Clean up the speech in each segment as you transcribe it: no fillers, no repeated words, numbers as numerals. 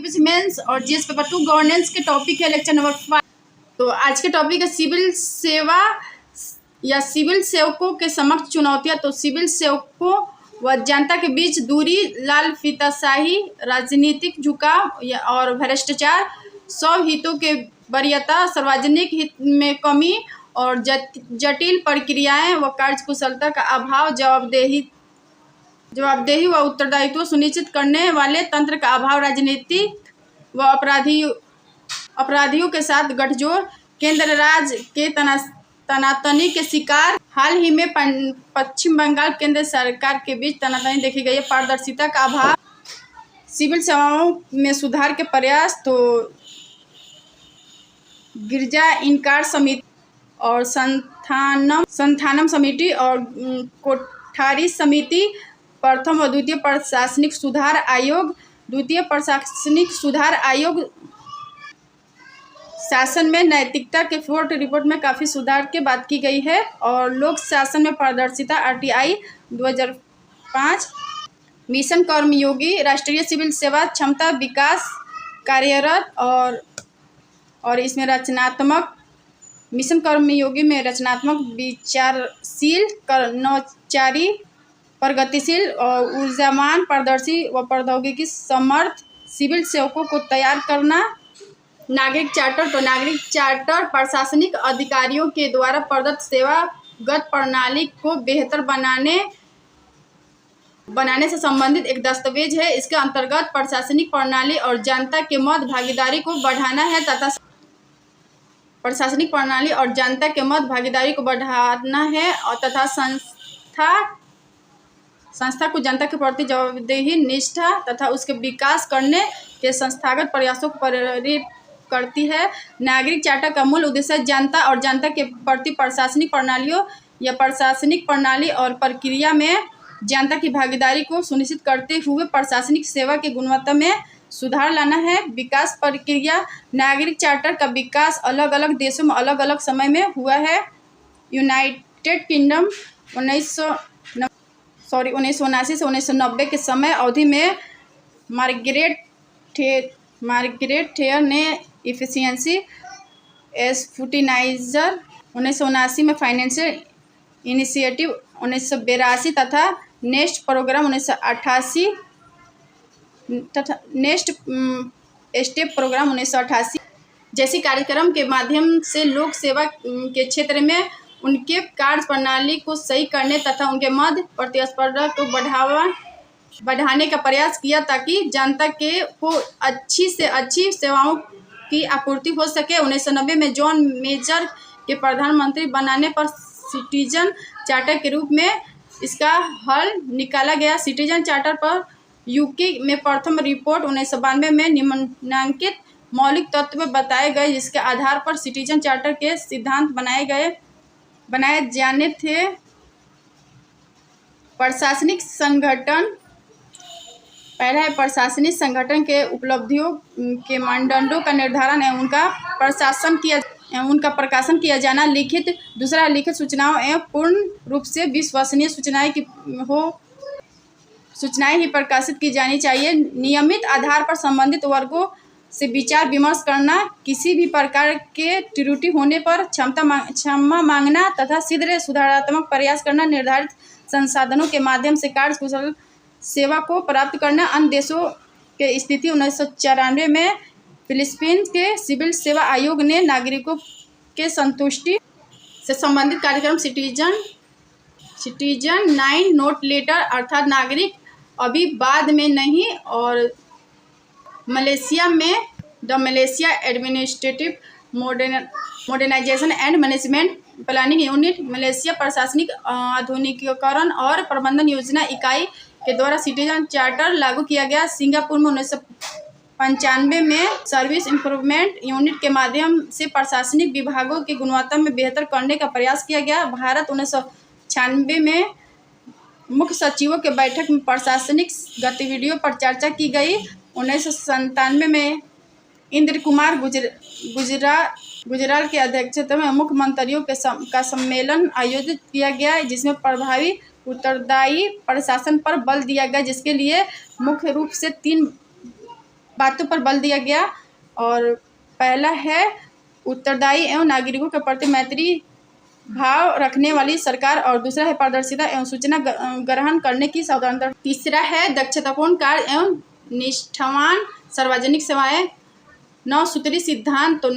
UPSC mains और GS paper 2 governance के topic है लेक्चर नंबर 5। तो आज के टॉपिक है सिविल सेवा या सिविल सेवकों के समक्ष चुनौतियां। तो सिविल सेवकों व जनता के बीच दूरी, लाल फीताशाही, राजनीतिक झुकाव और भ्रष्टाचार, सब हितों के वरीयता, सार्वजनिक हित में कमी और जटिल प्रक्रियाएं व कार्यकुशलता का अभाव, जवाबदेही व उत्तरदायित्व सुनिश्चित करने वाले तंत्र का अभाव, राजनीतिक व अपराधियों के साथ गठजोड़, केंद्र राज्य के तनातनी के शिकार। हाल ही में पश्चिम बंगाल केंद्र सरकार के बीच तनातनी देखी गई है। पारदर्शिता का अभाव, सिविल सेवाओं में सुधार के प्रयास। तो गिरजा इनकार समिति और संथानम समिति और कोठारी समिति, प्रथम व द्वितीय प्रशासनिक सुधार आयोग, द्वितीय प्रशासनिक सुधार आयोग शासन में नैतिकता के 4th रिपोर्ट में काफ़ी सुधार की बात की गई है। और लोक शासन में पारदर्शिता RTI 2005, मिशन कर्मयोगी, राष्ट्रीय सिविल सेवा क्षमता विकास कार्यरत और इसमें रचनात्मक, मिशन कर्मयोगी में रचनात्मक, विचारशील, नवचारी, प्रगतिशील और ऊर्जावान, पारदर्शी व प्रौद्योगिकी समर्थ सिविल सेवकों को तैयार करना। नागरिक चार्टर। तो नागरिक चार्टर प्रशासनिक अधिकारियों के द्वारा प्रदत्त सेवागत प्रणाली को बेहतर बनाने से संबंधित एक दस्तावेज है। इसके अंतर्गत प्रशासनिक प्रणाली और जनता के मध्य भागीदारी को बढ़ाना है तथा संस्था को जनता के प्रति जवाबदेही, निष्ठा तथा उसके विकास करने के संस्थागत प्रयासों को प्रेरित करती है। नागरिक चार्टर का मूल उद्देश्य जनता और जनता के प्रति प्रशासनिक प्रणालियों या प्रशासनिक प्रणाली और प्रक्रिया में जनता की भागीदारी को सुनिश्चित करते हुए प्रशासनिक सेवा की गुणवत्ता में सुधार लाना है। विकास प्रक्रिया। नागरिक चार्टर का विकास अलग अलग देशों में अलग अलग समय में हुआ है। यूनाइटेड किंगडम 1979 से 1990 के समय अवधि में मार्गरेट थेयर ने इफिशिएंसी स्क्रूटिनाइजर 1979 में, फाइनेंशियल इनिशिएटिव 1982 तथा नेक्स्ट प्रोग्राम 1988 तथा नेक्स्ट स्टेप प्रोग्राम 1988 जैसी कार्यक्रम के माध्यम से लोक सेवा के क्षेत्र में उनके कार्य प्रणाली को सही करने तथा उनके मध्य प्रतिस्पर्धा को बढ़ाने का प्रयास किया ताकि जनता को अच्छी से अच्छी सेवाओं की आपूर्ति हो सके। 1990 में जॉन मेजर के प्रधानमंत्री बनाने पर सिटीजन चार्टर के रूप में इसका हल निकाला गया। सिटीजन चार्टर पर यूके में प्रथम रिपोर्ट 1992 में निम्नलिखित मौलिक तत्व बताए गए जिसके आधार पर सिटीजन चार्टर के सिद्धांत बनाए जाने थे। प्रशासनिक संगठन। पहला है प्रशासनिक संगठन के उपलब्धियों के मानदंडों का निर्धारण एवं उनका प्रकाशन किया जाना। लिखित। दूसरा, लिखित सूचनाओं एवं पूर्ण रूप से विश्वसनीय सूचनाएं ही प्रकाशित की जानी चाहिए। नियमित आधार पर संबंधित वर्गों से विचार विमर्श करना, किसी भी प्रकार के त्रुटि होने पर क्षमा मांगना तथा शीघ्र सुधारात्मक प्रयास करना, निर्धारित संसाधनों के माध्यम से कार्यकुशल सेवा को प्राप्त करना। अन्य देशों के स्थिति। 1994 में फिलीपींस के सिविल सेवा आयोग ने नागरिकों के संतुष्टि से संबंधित कार्यक्रम सिटीजन 9 नोट लेटर अर्थात नागरिक अभी बाद में नहीं, और मलेशिया में the Malaysia administrative modernisation and management planning unit, Malaysia प्रशासनिक आधुनिकीकरण और प्रबंधन योजना इकाई के द्वारा सिटीजन चार्टर लागू किया गया। सिंगापुर में 1995 में सर्विस इम्प्रूवमेंट यूनिट के माध्यम से प्रशासनिक विभागों की गुणवत्ता में बेहतर करने का प्रयास किया गया। भारत 1996 में मुख्य सचिवों के बैठक में प्रशासनिक गतिविधियों पर चर्चा की गई। 1997 में इंद्र कुमार गुजराल की अध्यक्षता में मुख्यमंत्रियों का सम्मेलन आयोजित किया गया जिसमें प्रभावी उत्तरदायी प्रशासन पर बल दिया गया, जिसके लिए मुख्य रूप से 3 बातों पर बल दिया गया। और पहला है उत्तरदायी एवं नागरिकों के प्रति मैत्री भाव रखने वाली सरकार, और दूसरा है पारदर्शिता एवं सूचना ग्रहण करने की सावधानता। तीसरा है दक्षतापूर्ण कार्य एवं निष्ठावान सार्वजनिक सेवाएं। 9 सूत्री सिद्धांत। तो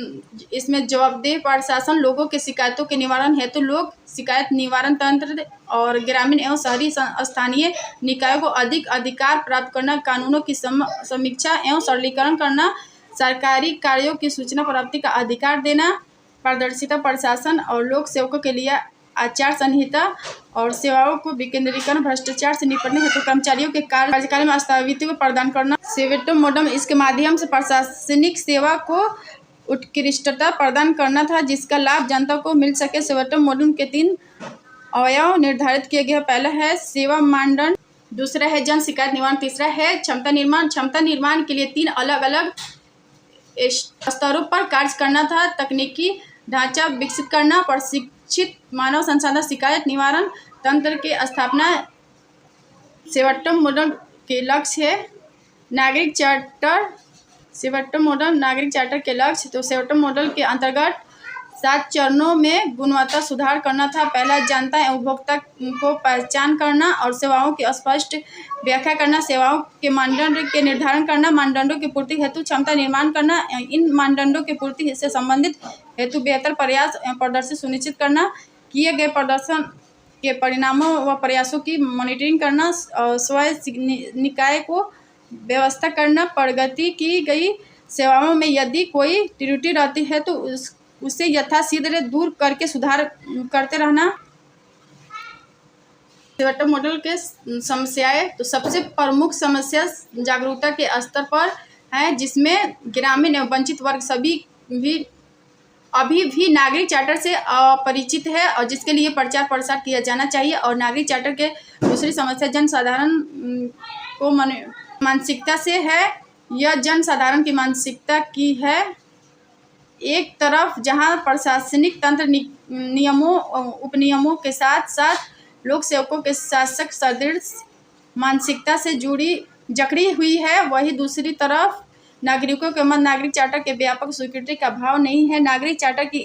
इसमें जवाबदेह प्रशासन, लोगों के शिकायतों के निवारण हेतु लोक शिकायत निवारण तंत्र, और ग्रामीण एवं शहरी स्थानीय निकायों को अधिक अधिकार प्राप्त करना, कानूनों की समीक्षा एवं सरलीकरण करना, सरकारी कार्यों की सूचना प्राप्ति का अधिकार देना, पारदर्शिता प्रशासन और लोक सेवकों के लिए आचार संहिता, और सेवाओं को विकेंद्रीकरण, भ्रष्टाचार से निपटने हेतु कर्मचारियों के कार्यकाल में स्थायित्व को प्रदान करना। सेवेटो मॉडल, इसके माध्यम से प्रशासनिक सेवा को उत्कृष्टता प्रदान करना था जिसका लाभ जनता को मिल सके। सेवेटो मॉडल के 3 अवयव निर्धारित किए गए। पहला है सेवा मानदंड, दूसरा है जन शिकायत निवारण, तीसरा है क्षमता निर्माण। क्षमता निर्माण के लिए 3 अलग अलग स्तरों पर कार्य करना था। तकनीकी ढांचा विकसित करना, प्रशिक्षित मानव संसाधन, शिकायत निवारण तंत्र के स्थापना। सेवेटो मॉडल के लक्ष्य है नागरिक चार्टर। सेवेटो मॉडल नागरिक चार्टर के लक्ष्य। तो सेवेटो मॉडल के अंतर्गत 7 चरणों में गुणवत्ता सुधार करना था। पहला, जनता एवं उपभोक्ता को पहचान करना और सेवाओं की स्पष्ट व्याख्या करना, सेवाओं के मानदंड के निर्धारण करना, मानदंडों की पूर्ति हेतु क्षमता निर्माण करना, इन मानदंडों की पूर्ति से संबंधित हेतु बेहतर प्रयास एवं प्रदर्शन सुनिश्चित करना, किए गए प्रदर्शन के परिणामों व प्रयासों की मॉनिटरिंग करना, स्वयं निकाय को व्यवस्था करना, प्रगति की गई सेवाओं में यदि कोई त्रुटि रहती है तो उसे यथाशीघ्र दूर करके सुधार करते रहना। सेवेटो मॉडल के समस्याएं। तो सबसे प्रमुख समस्या जागरूकता के स्तर पर है, जिसमें ग्रामीण एवं वंचित वर्ग अभी भी नागरिक चार्टर से अपरिचित है और जिसके लिए प्रचार प्रसार किया जाना चाहिए। और नागरिक चार्टर के दूसरी समस्या जनसाधारण को मानसिकता से है। यह जनसाधारण की मानसिकता की है। एक तरफ जहां प्रशासनिक तंत्र नियमों उपनियमों के साथ साथ लोक सेवकों के शासक सदृढ़ मानसिकता से जकड़ी हुई है, वहीं दूसरी तरफ नागरिकों के मन नागरिक चार्टर के व्यापक स्वीकृति का भाव नहीं है। नागरिक चार्टर की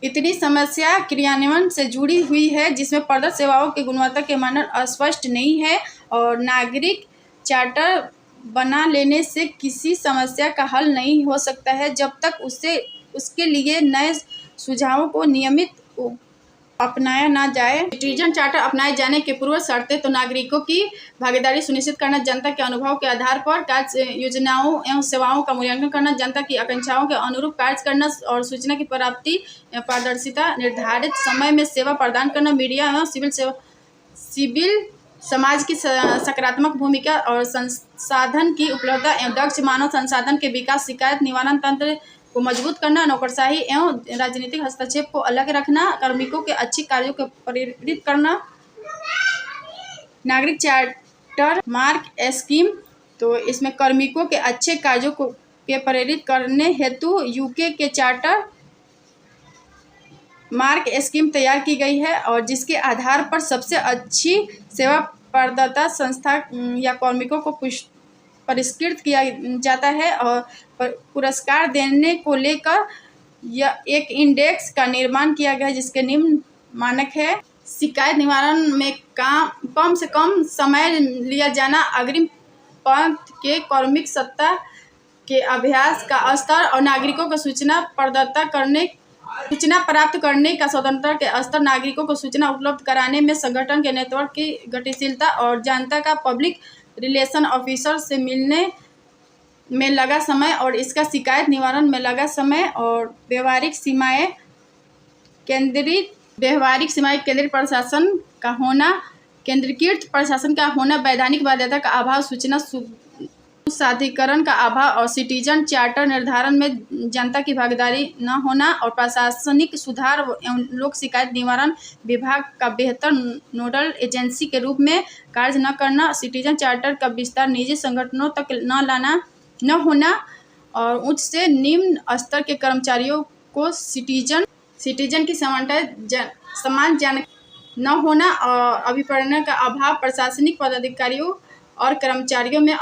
इतनी समस्या क्रियान्वयन से जुड़ी हुई है जिसमें प्रदत्त सेवाओं की गुणवत्ता के मानदंड स्पष्ट नहीं है, और नागरिक चार्टर बना लेने से किसी समस्या का हल नहीं हो सकता है जब तक उसके लिए नए सुझावों को नियमित अपनाया ना जाए। सिटीजन चार्टर अपनाए जाने के पूर्व शर्तें। तो नागरिकों की भागीदारी सुनिश्चित करना, जनता के अनुभव के आधार पर कार्य योजनाओं एवं सेवाओं का मूल्यांकन करना, जनता की आकांक्षाओं के अनुरूप कार्य करना और सूचना की प्राप्ति एवं पारदर्शिता, निर्धारित समय में सेवा प्रदान करना, मीडिया एवं सिविल समाज की सकारात्मक भूमिका और संसाधन की उपलब्धता एवं दक्ष मानव संसाधन के विकास, शिकायत निवारण तंत्र को मजबूत करना, नौकरशाही एवं राजनीतिक हस्तक्षेप को अलग रखना, कार्मिकों के अच्छे कार्यों को प्रेरित करना। नागरिक चार्टर मार्क स्कीम। तो इसमें कार्मिकों के अच्छे कार्यों को प्रेरित करने हेतु यूके के चार्टर मार्क स्कीम तैयार की गई है, और जिसके आधार पर सबसे अच्छी सेवा प्रदाता संस्था या कार्मिकों को पुरस्कृत किया जाता है। और पुरस्कार देने को लेकर यह एक इंडेक्स का निर्माण किया गया है जिसके निम्न मानक है। शिकायत निवारण में कम से कम समय लिया जाना, अग्रिम पंक्ति के कार्मिक सत्ता के अभ्यास का स्तर और नागरिकों को सूचना प्राप्त करने का स्वतंत्रता के स्तर, नागरिकों को सूचना उपलब्ध कराने में संगठन के नेटवर्क की गतिशीलता और जनता का पब्लिक रिलेशन ऑफिसर से मिलने में लगा समय और इसका शिकायत निवारण में लगा समय, और व्यवहारिक सीमाएं केंद्रित प्रशासन का होना, केंद्रीकृत प्रशासन का होना, वैधानिक बाध्यता का अभाव, सूचना साधिकरण का अभाव और सिटीजन चार्टर निर्धारण में जनता की भागीदारी न होना, और प्रशासनिक सुधार एवं लोक शिकायत निवारण विभाग का बेहतर नोडल एजेंसी के रूप में कार्य न करना, सिटीजन चार्टर का विस्तार निजी संगठनों तक न होना, और उच्च से निम्न स्तर के कर्मचारियों को सिटीजन की समान जानकारी न होना, और अभिप्रेरण का अभाव, प्रशासनिक पदाधिकारियों और कर्मचारियों में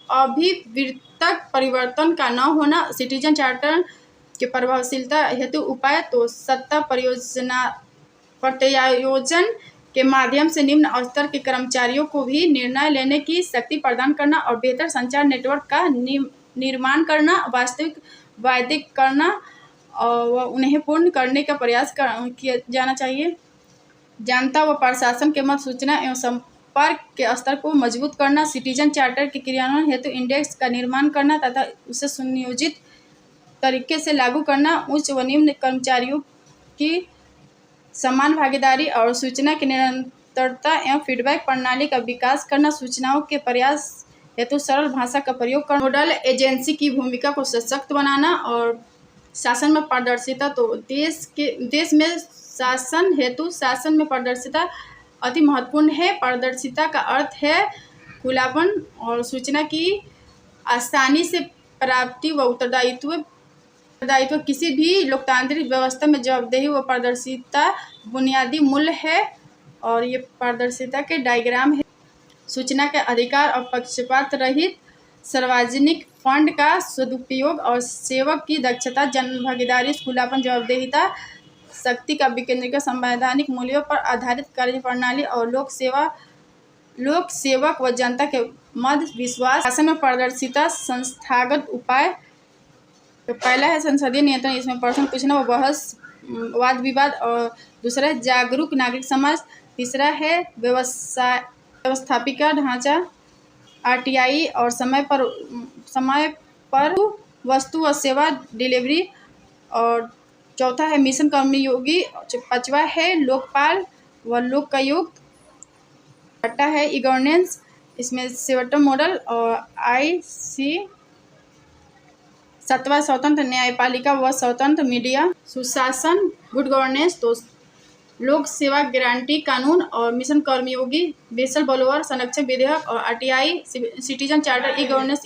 अभिवृत्तक परिवर्तन का न होना, सिटीजन चार्टर के प्रभावशीलता हेतु उपाय, तो सत्ता प्रत्यायोजन के माध्यम से निम्न स्तर के कर्मचारियों को भी निर्णय लेने की शक्ति प्रदान करना और बेहतर संचार नेटवर्क का निर्माण करना, वास्तविक करना और उन्हें पूर्ण करने का प्रयास किया जाना चाहिए। जनता व प्रशासन के मध्य सूचना एवं संपर्क के स्तर को मजबूत करना, सिटीजन चार्टर के क्रियान्वयन हेतु इंडेक्स का निर्माण करना तथा उसे सुनियोजित तरीके से लागू करना, उच्च व निम्न कर्मचारियों की समान भागीदारी और सूचना की निरंतरता एवं फीडबैक प्रणाली का विकास करना, सूचनाओं के प्रयास हेतु सरल भाषा का प्रयोग करना, नोडल एजेंसी की भूमिका को सशक्त बनाना और शासन में पारदर्शिता, तो देश में शासन हेतु शासन में पारदर्शिता अति महत्वपूर्ण है। पारदर्शिता का अर्थ है खुलापन और सूचना की आसानी से प्राप्ति व उत्तरदायित्व। किसी भी लोकतांत्रिक व्यवस्था में जवाबदेही व पारदर्शिता बुनियादी मूल्य है और ये पारदर्शिता के डायग्राम है। सूचना के अधिकार और पक्षपात रहित सार्वजनिक फंड का सदुपयोग और सेवक की दक्षता, जनभागीदारी, खुलापन, जवाबदेहिता, शक्ति का विकेंद्रीकरण, संवैधानिक मूल्यों पर आधारित कार्यप्रणाली और लोक सेवक व जनता के मध्य विश्वास। शासन में पारदर्शिता संस्थागत उपाय, तो पहला है संसदीय नियंत्रण, इसमें प्रश्न पूछना व बहस, वाद विवाद, और दूसरा है जागरूक नागरिक समाज, तीसरा है व्यवस्थापिका ढांचा RTI और समय पर वस्तु व सेवा डिलीवरी, और चौथा है मिशन कर्मयोगी, पांचवा है लोकपाल व लोकायुक्त, छठा है ई गवर्नेंस, इसमें सेवटो मॉडल, और IC सातवां स्वतंत्र न्यायपालिका व स्वतंत्र मीडिया, सुशासन, गुड गवर्नेंस, तो लोक सेवा गारंटी कानून और मिशन कर्मयोगी, बेसल बलोवर संरक्षण विधेयक, और RTI citizen charter, e governance